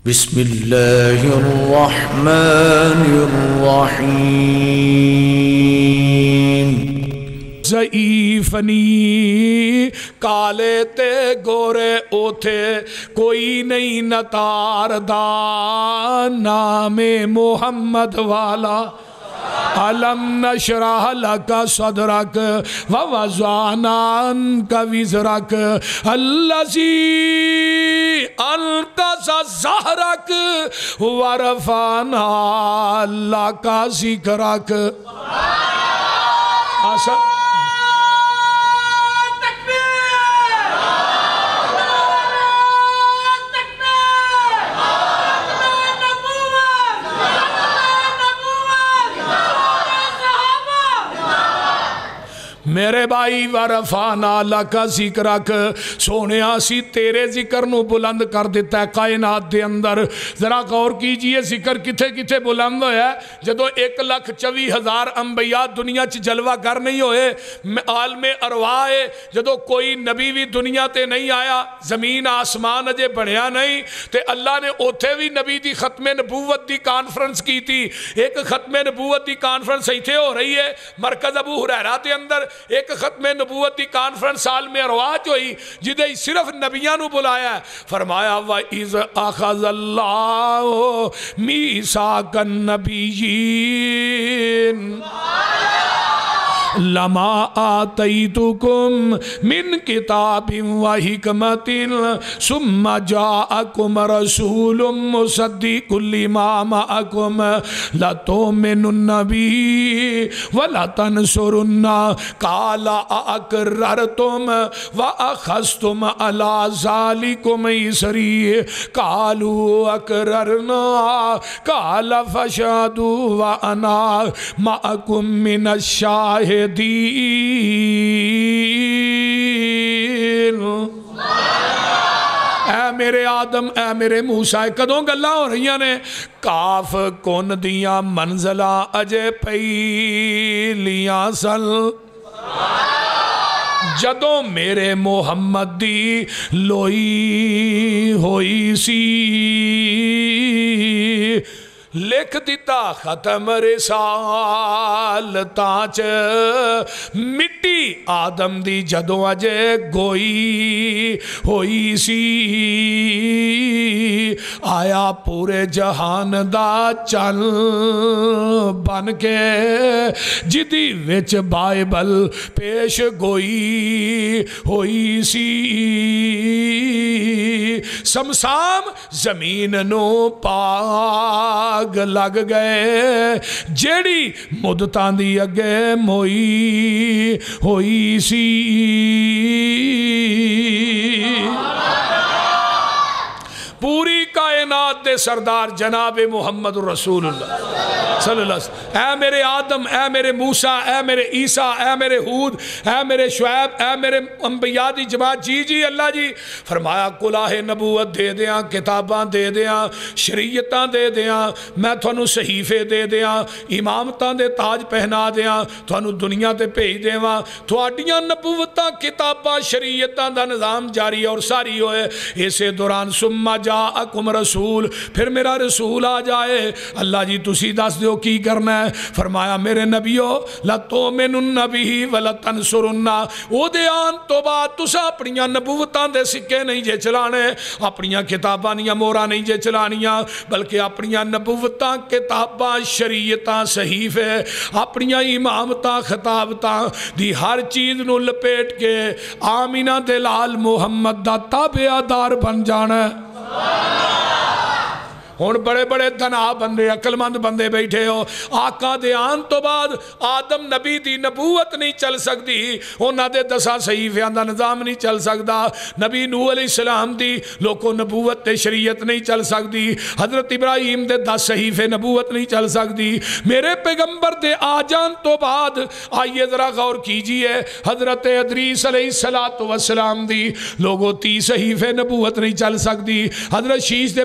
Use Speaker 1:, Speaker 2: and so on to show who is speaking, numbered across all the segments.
Speaker 1: بسم اللہ الرحمن الرحیم ضعیفنی کالے تے گورے اوتھے کوئی نہیں نتار دا نام محمد والا علم نشرح لک صدرک ووضعنا عنک وزرک الذی انقض ظہرک ورفعنا لک ذکرک میرے بھائی ورفعنا لک ذکرک سونے آسی تیرے ذکر نو بلند کر دیتا ہے کائنات دے اندر ذرا غور کیجئے ذکر کتھے کتھے بلند ہویا ہے جدو 1,24,000 انبیاء دنیا چ جلوہ گر نہیں ہوئے عالم ارواح ہے جدو کوئی نبی بھی دنیا تے نہیں آیا زمین آسمان اجے بڑھیا نہیں تے اللہ نے اوتھے بھی نبی دی ختم نبوت دی کانفرنس کی تھی ایک ختم نبوت دی کانفرنس ایتھے ہو رہی ہے مرکز ابو ہریرہ دے اندر ایک ختم نبوت دی کانفرنس سال میں ارواح ہوئی جدے صرف نبیاں نو بلایا ہے فرمایا وَإِذْ أَخَذَ اللَّهُ مِيثَاقَ النَّبِيِّينَ لما آتیتکم من کتاب و حکمت ثم جاءکم رسول مصدق لما معکم لتؤمنن به ولتنصرن قال اقررتم واخذتم على ذلكم اصري قالوا اقررنا قال فاشهدوا وانا معكم من الشاهدين اے میرے آدم اے میرے موسیٰ کدوں گلہ ہو رہی نے کاف کون دیاں منزلہ اجے پہلیاں سل جدوں میرے محمد دی لوئی ہوئی سی لکھ دیتا ختم رسالتاں چ مٹی آدم دی جدوں اجے گوئی ہوئی سی آیا پورے جہان دا چل بن کے جدی وچ بائبل پیش گوئی ہوئی سی سمسام زمین نو پاگ لگ گئے جیڑی مدتاں دی اگے موئی ہوئی سی پوری کائنات دے سردار جناب محمد رسول اللہ صلی اللہ علیہ وسلم اے میرے آدم اے میرے موسیٰ اے میرے عیسیٰ اے میرے ہود اے میرے شعیب اے میرے انبیاء دی جماعت جی اللہ جی فرمایا کلاہ نبوت دے دیاں کتاباں دے دیاں شریعتاں دے دیاں میں تھانو صحیفے دے دیاں امامتاں دے تاج پہنا دیاں تھانو دنیا تے بھیج دیواں تھوڑیاں نبوتاں کتاباں شریعتاں دا نظام جاری اور ساری ہوئے اسے دوران سمہ جاءکم رسول پھر میرا رسول آ جائے اللہ جی تسی دس دیو کی کرنا ہے فرمایا میرے نبیو لَتُؤْمِنُنَّ بِهِ وَلَتَنْصُرُنَّ او دے آن تو بعد تسا اپنیاں نبوتاں دے سکے نہیں جے چلانے اپنیاں کتاباں نیا مورا نہیں جے چلانیاں بلکہ اپنیاں نبوتاں کتاباں شریعتاں صحیفے اپنیاں امامتاں خطابتاں دی ہر چیز نو لپیٹ کے آمینہ دلال محمد دا تابعہ دار بن جانا ہے ہون بڑے بڑے دنا بندے عقل مند بندے بیٹھے ہو آقا دے آن تو بعد آدم نبی دی نبوت نہیں چل سکتی انہاں دے 10 صحیفیاں دا نظام نہیں چل سکتا نبی نوح علیہ السلام دی لوگوں نبوت تے شریعت نہیں چل سکتی حضرت ابراہیم دے 10 صحیفے نبوت نہیں چل سکتی میرے پیغمبر دے آجان تو بعد آئیے ذرا غور کیجئے حضرت ادریس علیہ السلام دی لوگوں 30 صحیفے نبوت نہیں چل سکتی حضرت شیش دے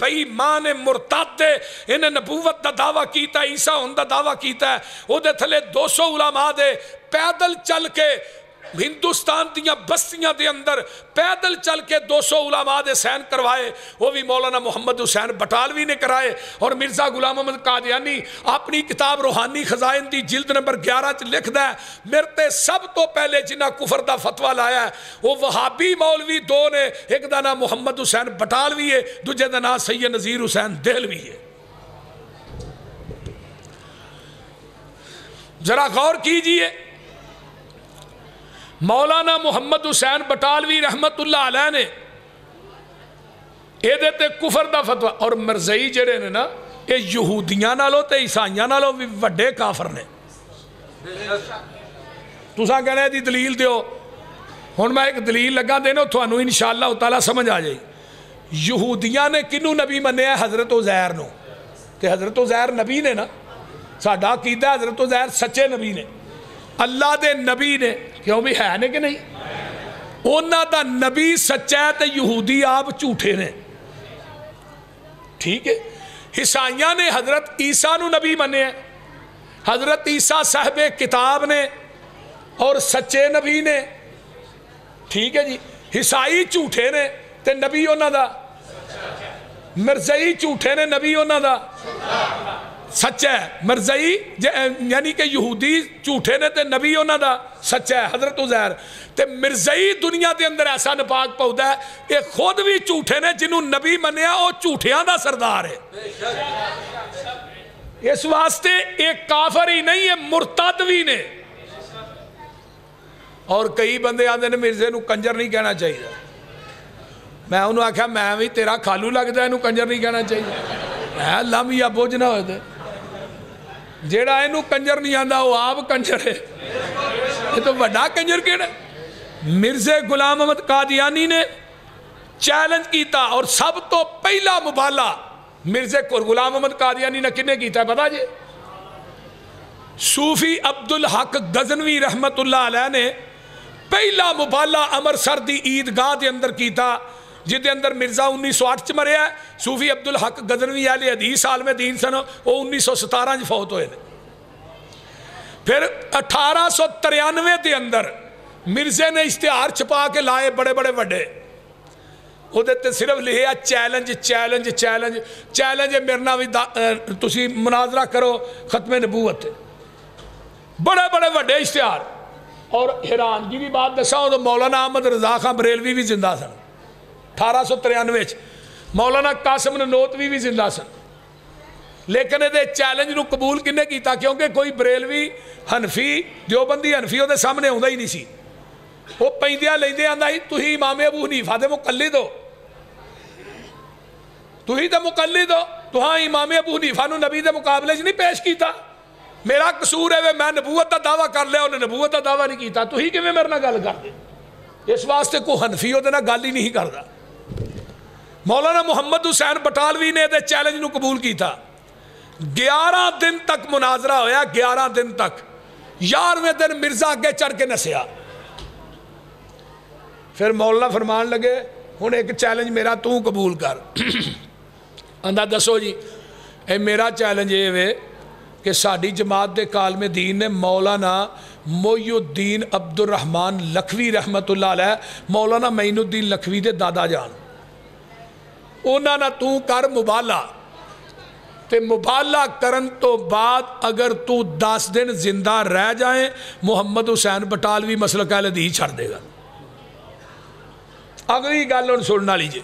Speaker 1: بے ایمان مرتد انہیں نبوت دا دعویٰ کیتا ہے، عیسیٰ ہون دا دعویٰ کیتا ہے، وہ دے تھلے 200 علماء دے پیدل چل کے ہندوستان دیاں بستیاں دے اندر پیدل چل کے 200 علماء دے سین کروائے، وہ بھی مولانا محمد حسین بٹالوی نے کرائے۔ اور مرزا غلام احمد قادیانی اپنی کتاب روحانی خزائن دی جلد نمبر 11 چ لکھ دا ہے میرے تے سب تو پہلے جنہ کفر دا فتوہ لایا ہے وہ وہابی مولوی دو نے، ایک دا نام محمد حسین بٹالوی ہے، دوجے دا نام سید نذیر حسین دہلوی ہے۔ ذرا غور کیجئے، مولانا محمد حسین بٹالوی رحمت اللہ علیہ نے اے دیتے کفر دا فتوہ، اور مرزائی جڑے نے نا اے یہودیاں نالو تے عیسائیاں نالو بھی وڈے کافر نے۔ تساں کہنے دی دلیل دیو، ہن میں ایک دلیل لگا دینا تھانو انشاءاللہ تعالیٰ سمجھ آ جائے۔ یہودیاں نے کنوں نبی مننے ہے؟ حضرت عزیر نو، کہ حضرت عزیر نبی نے نا، ساڈا عقیدہ حضرت عزیر سچے نبی نے، اللہ دے نبی نے، کیوں بھی ہے نے کہ نہیں؟ اونا دا نبی سچا ہے تے یہودی آپ جھوٹے نے، ٹھیک ہے۔ عیسائیاں نے حضرت عیسیٰ نو نبی منے ہیں، حضرت عیسیٰ صاحب کتاب نے اور سچے نبی نے، ٹھیک ہے جی۔ عیسائی جھوٹے نے تے نبی اونا دا، مرزائی جھوٹے نے نبی اونا دا سچا ہے، مرزائی یعنی کہ یہودی جھوٹے نے تے نبی اونا دا سچا ہے حضرت عزیر۔ تے مرزائی دنیا دے اندر ایسا نپاک پودا ہے کہ خود بھی جھوٹے نے، جنہوں نبی منیا وہ جھوٹیاں دا سردار ہے۔ اس واسطے ایک کافر ہی نہیں ہے، مرتد بھی نے۔ اور کئی بندے آندے نے مرزے نو کنجر نہیں کہنا چاہیے، میں انہوں آکھا میں بھی تیرا کھالو لگتا ہے انہوں کنجر نہیں کہنا چاہیے، لم یا بوجھ نہ ہوتے، جیڑا انہوں کنجر نہیں آندہ وہ آپ کنجر ہے، یہ تو بڑا کنجر کیڑا۔ مرزا غلام احمد قادیانی نے چیلنج کیتا، اور سب تو پہلا مبالہ مرزا غلام احمد قادیانی نے کنے کیتا ہے پتا جی؟ صوفی عبدالحق غزنوی رحمت اللہ علیہ نے پہلا مبالہ امرسر دی عیدگاہ دے اندر کیتا، جس دے اندر مرزا 1908 چ مریا ہے، صوفی عبدالحق غزنوی اہل حدیث عالم دین سن، وہ 1917 چ فوت ہوئے۔ پھر 1893 دے اندر مرزے نے اشتہار چھپا کے لائے بڑے بڑے وڈے، وہ دیتے صرف لکھیا چیلنج چیلنج چیلنج چیلنج میرے نال بھی تسی مناظرہ کرو ختم نبوت، بڑے بڑے وڈے اشتہار۔ اور حیرانگی بھی بات دساں تو مولانا احمد رضا خان بریلوی بھی زندہ سن 1893 مولانا قاسم ننوتوی بھی زندہ سن، لیکن یہ چیلنج نو قبول کنے کیتا؟ کیونکہ کوئی بریلوی حنفی دیوبندی حنفی وہ سامنے ہوندا ہی نہیں سی، وہ پیندیاں لیندے آندا ہی تُہی امام ابو حنیفہ دے مقلد ہو، تُہی تے مقلد ہو، تُہاں امام ابو حنیفہ نو نبی دے مقابلے نہیں پیش کیتا، میرا قصور ہے میں نبوت دا دعویٰ کر لیا، انہیں نبوت دا دعویٰ نہیں کیتا، تُہی کیویں میرے نال گل کر دے؟ اس واسطے کوئی حنفی دے نال گل ہی نہیں کردا۔ مولانا محمد حسین بٹالوی نے دے چیلنج نو قبول کیتا، 11 دن تک مناظرہ ہویا، 11 دن تک، 11ویں دن مرزا اگے چڑھ کے نسیا۔ پھر مولانا فرمان لگے ہن ایک چیلنج میرا تو قبول کر، اندھا دسو جی اے میرا چیلنج یہ ہے کہ ساڑی جماعت دے کالم دین نے مولانا محی الدین عبد الرحمن لکھوی رحمت اللہ علیہ، مولانا معین الدین لکھوی دے دادا جان، انہاں نا تو کر مبالہ، تے مبالہ کرن تو بعد اگر تو 10 دن زندہ رہ جائیں محمد حسین بٹالوی مسلک اہل حدیث چھڑ دے گا۔ اگلی گل ہن سننا لیجئے،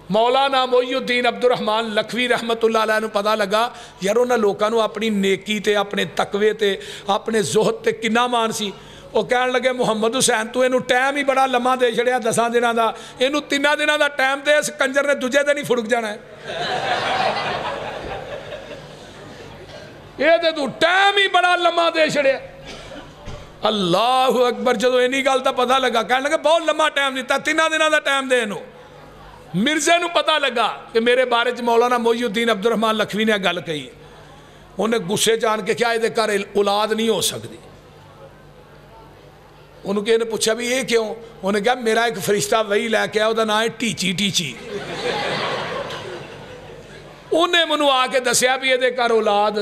Speaker 1: مولانا محی الدین عبد الرحمن لکھوی رحمت اللہ علیہ نے پتہ لگا یار انہاں لوکاں نو اپنی نیکی تے اپنے تقوی تے اپنے زہد تے کنا مان سی، وہ کہن لگے محمد حسین تو اینو ٹائم ہی بڑا لمحہ دے چھڑیا 10 دنوں دا، اینو 3 دنوں دا ٹائم دے، اس کنجر نے دوجے دن ہی پھڑک جانا ہے، یہ تے تو ٹائم ہی بڑا لمحہ دے چھڑیا۔ اللہ اکبر، جدو اینی گل دا پتہ لگا کہنے لگے بہت لمحہ ٹائم دیتا، 3 دنوں دا ٹائم دے اینو۔ مرزے نو پتہ لگا کہ میرے بارے چ مولانا محی الدین عبد الرحمن لکھوی نے گل کہی، انہیں غصے جان کے کیا یہ گھر اولاد نہیں ہو سکتی، انہوں کہ انہیں پوچھا بھی یہ کیوں؟ انہیں کہا میرا ایک فرشتہ وہی لے کے آیا، وہ دا نام ہے ٹیچی ٹیچی، انہیں منو آ کے دسیا بھی یہ کر اولاد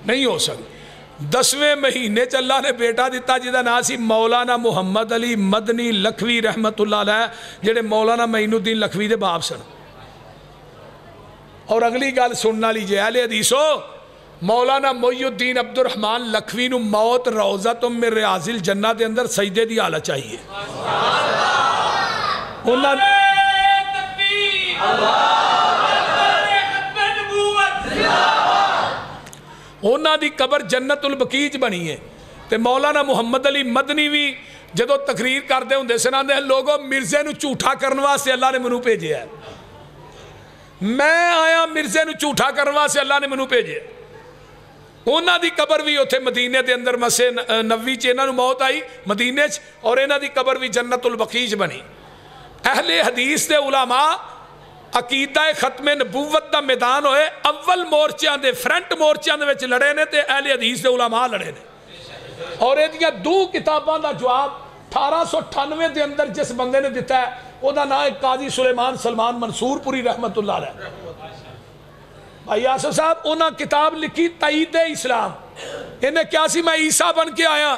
Speaker 1: نہیں ہو سکتی 10ویں مہینے چ اللہ نے بیٹا دیتا جہاں نام سی مولانا محمد علی مدنی لکھوی رحمت اللہ علیہ جڑے مولانا معین الدین لکھوی دے باپ سن اور اگلی گل سننا لی جے اہل حدیثو مولانا محی الدین عبد الرحمن لکھوی نو موت روضۃ من ریاض الجنہ دے اندر سجدے دی حالت چاہیے انہاں دی قبر جنت البقیع بنی ہے تے مولانا محمد علی مدنی بھی جدو تقریر کردے ہوں سن آندے ہیں لوگوں مرزے نو جھوٹا کرنے واسطے اللہ نے منو بھیجے ہے میں آیا مرزے نو جھوٹا کرنے واسطے اللہ نے منو بھیجے انہاں دی قبر بھی اتھے مدینے دے اندر مسجد نبوی چ انہاں نو موت آئی مدینے چ اور انہاں دی قبر بھی جنت البقیع بنی اہل حدیث دے علماء عقیدہ ختم نبوت دا میدان ہوئے اول مورچیاں دے فرنٹ مورچیاں دے وچ لڑے نے تے اہل حدیث دے علماء لڑے نے اور یہ دو کتاباں دا جواب 1898 دے اندر جس بندے نے دیتا ہے وہ دا نام ہے قاضی سلیمان سلمان منصور پوری رحمت اللہ علیہ بھائی آصف صاحب انہاں کتاب لکھی تائید اسلام انہیں کیا سی میں عیسیٰ بن کے آیا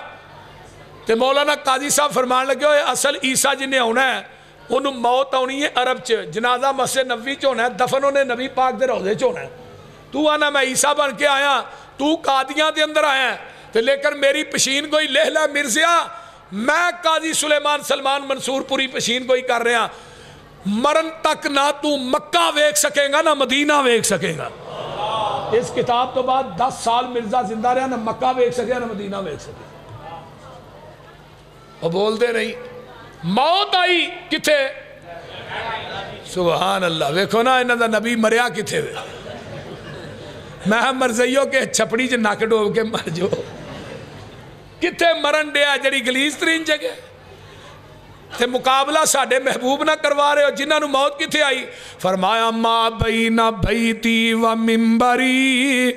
Speaker 1: تے مولانا قاضی صاحب فرمان لگے ہوئے اصل عیسیٰ جنہیں ہونا ہے انہوں موت ہونی ہے عرب چ جنازہ مسجد نبوی چ ہونا ہے دفن ہونے نبی پاک دے روضے چ ہونا ہے تو آنا میں عیسیٰ بن کے آیا تو قادیاں دے اندر آیا ہے تو لے کر میری پشین کوئی لہ لے مرزیا میں قاضی سلیمان سلمان منصور پوری پشین کوئی کر رہا مرن تک نہ تو مکہ ویکھ سکے گا نہ مدینہ ویکھ سکے گا اس کتاب تو بعد 10 سال مرزا زندہ رہا نہ مکہ ویکھ سکے نہ مدینہ ویکھ سکے وہ بول دے نہیں موت آئی کتھے سبحان اللہ ویکھو نا انہاں دا نبی مریا کتھے وے میں مرزیوں کے چھپڑی چ نک ڈوب کے مر جو کتھے مرن دیا جڑی گلیز ترین جگہ تے مقابلہ ساڑھے محبوب نہ کروا رہے ہو جنہاں نو موت کتھے آئی فرمایا ما بین بیتی و منبری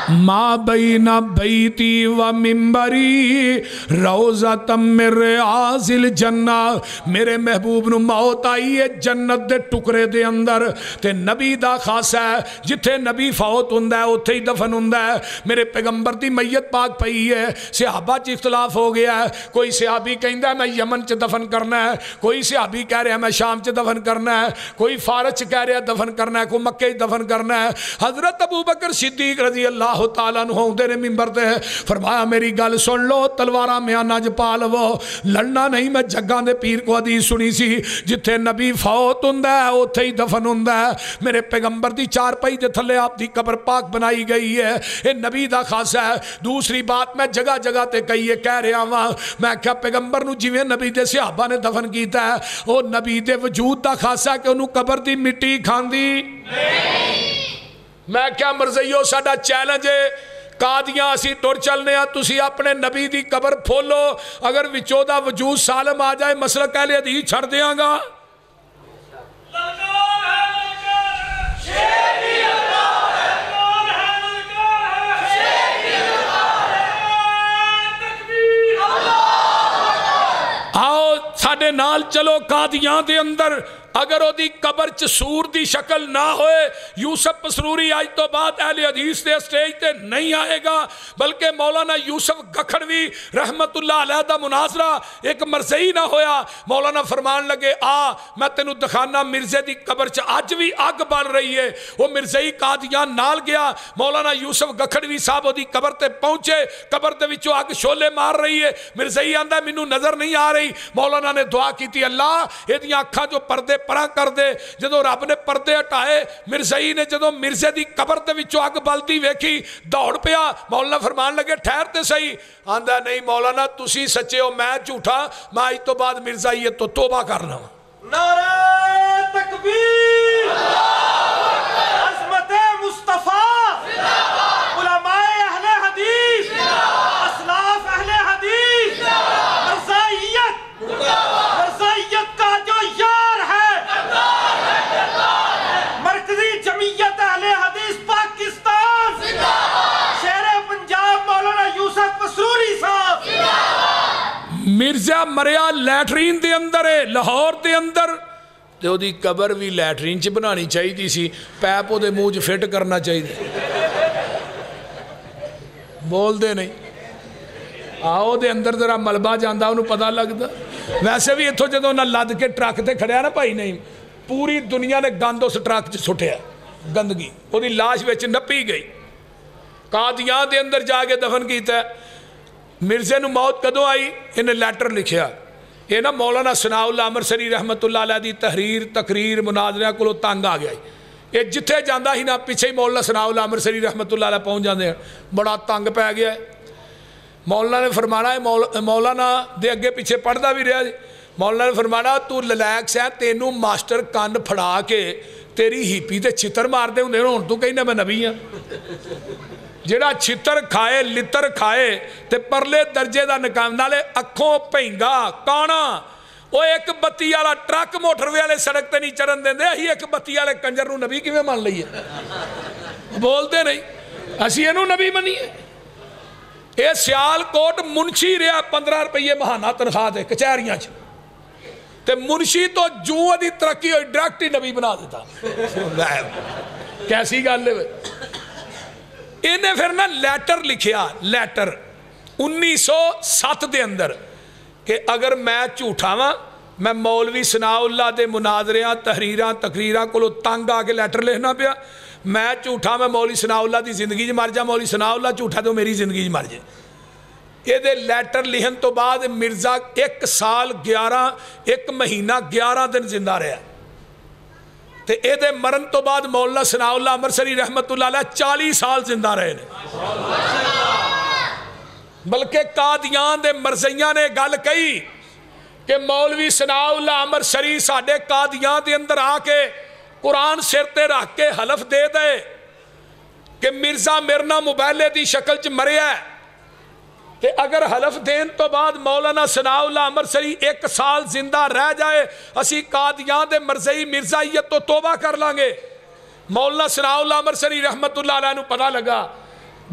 Speaker 1: ما بین بیتی و منبری روضۃ من ریاض الجنہ میرے محبوب نو موت آئی ہے جنت دے ٹکرے دے اندر تے نبی دا خاص ہے جتھے نبی فوت ہندہ ہے اتھے ہی دفن ہندہ ہے میرے پیغمبر دی میت پاک پئی ہے صحابہ چ اختلاف ہو گیا ہے کوئی صحابی کہندہ ہے میں یمن چ دفن کرنا ہے کوئی صحابی کہہ رہا ہے میں شام چ دفن کرنا ہے کوئی فارس چ کہہ رہا ہے دفن کرنا ہے کوئی مکہ چ دفن کرنا ہے حضرت ابوبکر صدیق رضی اللہ تعالیٰ عنہ ہوندے نے منبر دے فرمایا میری گل سن لو تلوارہ میانہ جا پا لو لڑنا نہیں میں جگاں دے پیر کو حدیث سنی سی جتھے نبی فوت ہندہ ہے اتھے ہی دفن ہندہ ہے میرے پیغمبر دی چار پئی دے تھلے آپ دی قبر پاک بنائی گئی ہے اے نبی دا خاص ہے دوسری بات میں جگہ جگہ تے کہیے کہہ رہا ہوں میں کیا پیغمبر نو جویں نبی دے صحابہ نے دفن کیتا ہے او نبی دے وجود دا خاص ہے کہ انہوں قبر دی مٹی کھاندی میں کیا مرزیوں ساڑا چیلنج ہے قادیاں اسی ٹور چلنے ہیں تسی اپنے نبی دی قبر پھولو اگر وچو دا وجود سالم آ جائے مسلک اہل حدیث چھڑ دیاں گا آؤ ساڑے نال چلو قادیاں دے اندر اگر وہ دی قبر چ سور دی شکل نہ ہوئے یوسف پسروری آج تو بعد اہل حدیث دے سٹیج تے نہیں آئے گا بلکہ مولانا یوسف گکھڑوی رحمت اللہ علیہ دا مناظرہ ایک مرزئی نہ ہویا مولانا فرمان لگے میں تینو دکھانا مرزے دی قبر چ آج بھی آگ بن رہی ہے وہ مرزئی قادیان نال گیا مولانا یوسف گکھڑوی صاحب وہ دی قبر تے پہنچے قبر دے وچوں آگ شولے مار رہی ہے مرزئی آندہ منو نظر نہیں آ رہی مولانا نے دعا کی تھی اللہ یہ دیاں اکھاں جو پردے پرا کر دے جدو رب نے پردے ہٹائے مرزئی نے جدو مرزے دی قبر دے وچوں اگ بلدی ویکھی دوڑ پیا مولانا فرمان لگے ٹھہرتے صحیح آندہ نہیں مولانا تسی سچے ہو میں جھوٹا میں آج تو بعد مرزئی ہے تو توبہ کرنا
Speaker 2: نعرہ تکبیر عظمت مصطفیٰ علماء اہل حدیث اسلاف اہل حدیث مرزائیت
Speaker 1: مریا لیٹرین دے اندر ہے لاہور دے اندر تے دی قبر بھی لیٹرین چ بنانی چاہیے سی پیپ وہ منہ چ فٹ کرنا چاہیے بول دے نہیں آؤ دے اندر ذرا ملبہ جاندہ انہوں پتہ لگتا ویسے بھی اتھو جدوں نہ لد کے ٹرک تے کھڑیا نا بھائی نہیں پوری دنیا نے گند اس ٹرک چ سٹیا گندگی وہ دی لاش وچ نپی گئی قادیان دے اندر جا کے دفن کیتا ہے مرزے نو موت کدوں آئی انہیں لیٹر لکھیا یہ نا مولانا ثناء اللہ امرسری رحمت اللہ علیہ دی تحریر تقریر مناظرہ کو تنگ آ گیا یہ جتھے جاندہ ہی نا پیچھے ہی مولانا ثناء اللہ امرسری رحمت اللہ علیہ پہنچ جاندے ہیں بڑا تنگ پہ گیا ہے مولانا نے فرمانا ہے مولانا دے اگے پیچھے پڑھدا بھی رہا مولانا نے فرمانا تو للیک سے تینوں ماسٹر کان پھڑا کے تیری ہیپی تے چھتر مار دے ہوں تو کہیں نہ میں نبی ہاں جڑا چھتر کھائے لتر کھائے تے پرلے درجے دا نکام نالے اکھوں پہنگا کانا وہ ایک بتی والا ٹرک موٹر والے سڑک تے نہیں چرن دیں دے ہی ایک بتی والے کنجر نو نبی کی میں مان لئیے بولتے نہیں اسی انہوں نبی منی ہے یہ سیال کوٹ منشی رہا 15 روپیے مہانہ تنخواہ دے کچہریاں چ تے منشی تو جوں دی ترقی ہوئی ڈائریکٹ ہی نبی بنا دیتا کیسی گل ہے انہیں پھر نا لیٹر لکھیا لیٹر 1907 دے اندر کہ اگر میں جھوٹا ہاں میں مولوی ثناء اللہ دے مناظریاں تحریراں تقریراں کو تنگ آ کے لیٹر لکھنا پیا میں جھوٹا میں مولوی ثناء اللہ دی زندگی جی مر جا مولوی ثناء اللہ جھوٹا تو میری زندگی جی مر جائے یہ دے لیٹر لکھن تو بعد مرزا 1 سال 1 مہینہ 11 دن زندہ رہا تے اے دے مرن تو بعد مولانا ثناء اللہ امرسری رحمت اللہ علیہ 40 سال زندہ رہے نے بلکہ قادیان دے مرزیاں نے گل کہی کہ مولوی ثناء اللہ امرسری ساڑھے قادیان دے اندر آ کے قرآن سرتے رکھ کے حلف دے دے کہ مرزا مرنا موبائلے دی شکل چ مریا ہے کہ اگر حلف دین تو بعد مولانا ثناء اللہ امرسری 1 سال زندہ رہ جائے اسی قادیان دے مرزئی مرزائیت تو توبہ کر لانگے مولانا ثناء اللہ امرسری رحمت اللہ علیہ نو پتہ لگا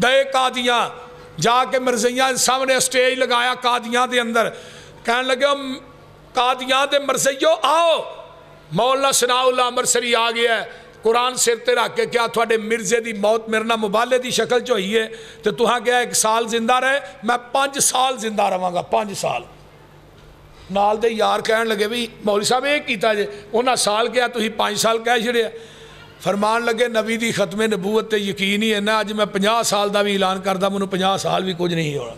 Speaker 1: گئے قادیان جا کے مرزیاں سامنے اسٹیج لگایا قادیان دے اندر کہنے لگے قادیان دے مرزیوں آؤ مولانا ثناء اللہ امرسری آ گیا ہے قرآن سرتے رکھ کے کیا تھوڑے مرزے دی موت مرنا مبالے دی شکل جو ہی ہے تو تہاں گیا 1 سال زندہ رہے میں 5 سال زندہ رہاں گا 5 سال نال دے یار کہنے لگے بھی مولوی صاحب ایک کیتا جے انہاں سال کیا تو ہی 5 سال کہہ چھڑے فرمان لگے نبی دی ختم نبوت تے یقین ہی ہے نا آج میں 50 سال دا بھی اعلان کردہ منو 50 سال بھی کچھ نہیں ہونا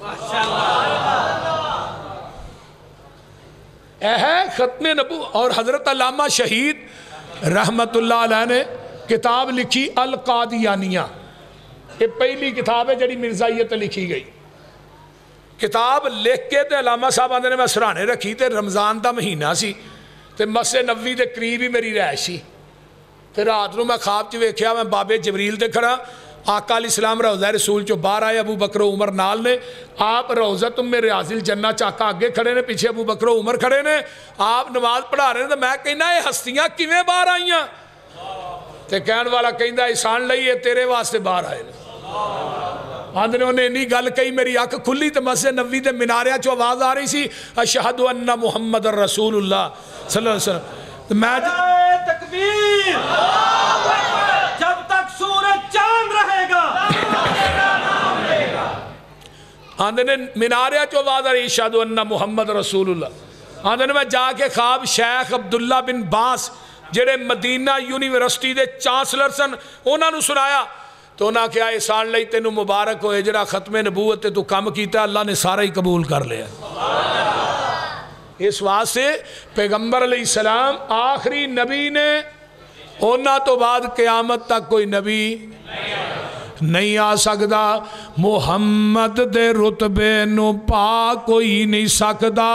Speaker 1: ہے ختم نبوت اور حضرت علامہ شہید رحمت اللہ علیہ نے کتاب لکھی القادیانیہ یہ پہلی کتاب ہے جڑی مرزائیت لکھی گئی کتاب لکھ کے تے علامہ صاحب آندے نے میں سرانے رکھی تے رمضان دا مہینہ سی تے مسجد نبوی دے قریب ہی میری رہائش سی تے رات نو میں خواب چ ویکھیا میں بابے جبریل دے کھڑا آقا علیہ السلام روضہ رسول چو باہر آئے ابو بکر و عمر نال نے آپ روضہ میں ریاض الجنہ چاکا آگے کھڑے نے پیچھے ابو بکر و عمر کھڑے نے آپ نماز پڑھا رہے ہیں تو میں کہنا یہ ہستیاں کیویں باہر آئیاں تے کہن والا کہندا احسان لئی تیرے واسطے باہر آئے آندھنے انہیں انہی گل کہی میری آنکھ کھلی تو مسجد نبوی دے مناریاں چو آواز آ رہی سی اشہد ان محمد رسول اللہ صلی اللہ علیہ وسلم میں
Speaker 2: تکبیر جب تک سورج چاند رہے گا
Speaker 1: آندھنے مناریاں چو آواز آ رہی اشہد ان محمد رسول اللہ آندھنے میں جا کے خواب شیخ عبداللہ بن باس جڑے مدینہ یونیورسٹی دے چانسلر سن انہاں نو سنایا تو انہاں کیا احسان لئی تینو مبارک ہوئے جڑا ختم نبوت تے تو کم کیتا اللہ نے سارا ہی قبول کر لیا اس واسطے پیغمبر علیہ السلام آخری نبی نے انہاں تو بعد قیامت تک کوئی نبی نہیں آ سکدا محمد دے رتبے نو پا کوئی نہیں سکدا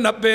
Speaker 1: 90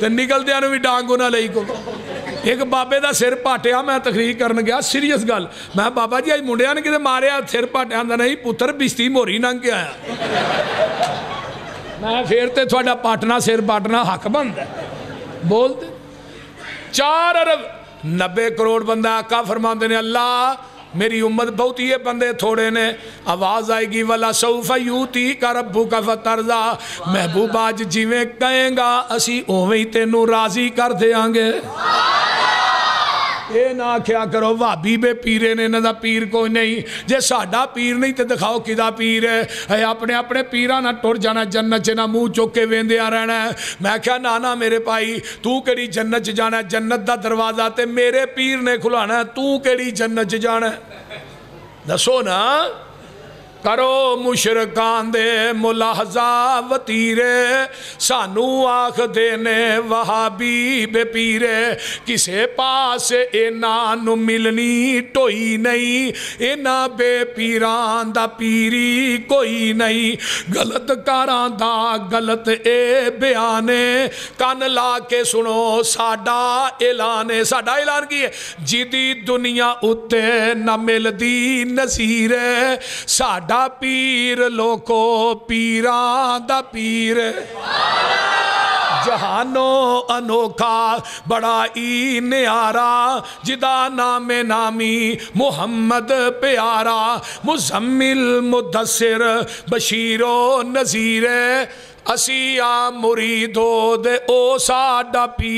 Speaker 1: تو نکلدیاں نوں بھی ڈانگ انہاں لئی کو ایک بابے دا سر پاٹیا میں تقریر کرن گیا سیریس گل میں بابا جی اج منڈیاں نے کتے ماریا سر پاٹیا دا نہیں پتر بستی موری ننگ کے آیا میں پھر تے تھوڑا پاٹنا سر پاٹنا حق بند ہے بول دے 4 ارب 90 کروڑ بندہ آقا فرماندے نے اللہ میری امت بہت یہ بندے تھوڑے نے آواز آئے گی وَلَا سَوْفَ يُؤْتِيكَ رَبُّكَ فَتَرْضَىٰ محبوب آج جیویں کہیں گا اسی اوویں ہی تینوں راضی کر دیاں گے اے نہ کیا کرو وہابی بے پیرے نے نہ دا پیر کوئی نہیں جے ساڈا پیر نہیں تے دکھاؤ کدا پیر ہے اے اپنے اپنے پیرہ نہ ٹر جانا جنت چ نہ منہ چوک کے ویندے آ رہنا ہے میں کہا نانا میرے پائی تو کیڑی جنت چ جانا ہے جنت دا دروازہ تے میرے پیر نے کھلانا ہے تو کیڑی جنت چ جانا ہے دسو نا کرو مشرکان دے ملاحظہ وطیرے سانو آخ دینے وہابی بے پیرے کسے پاس اینا نو ملنی ٹوئی نہیں اینا بے پیران دا پیری کوئی نہیں غلط کاران دا غلط اے بیانے کان لا کے سنو ساڈا اعلان کی ہے جیدی دنیا اتے نہ مل دی نظیر ساڈا پیر لوکو پیران دا پیر جہانو انوکھا بڑا ای نیارا جدا نام نامی محمد پیارا مزمل مدثر بشیر و نذیر اسی آ مریدو دے او ساڈا پیر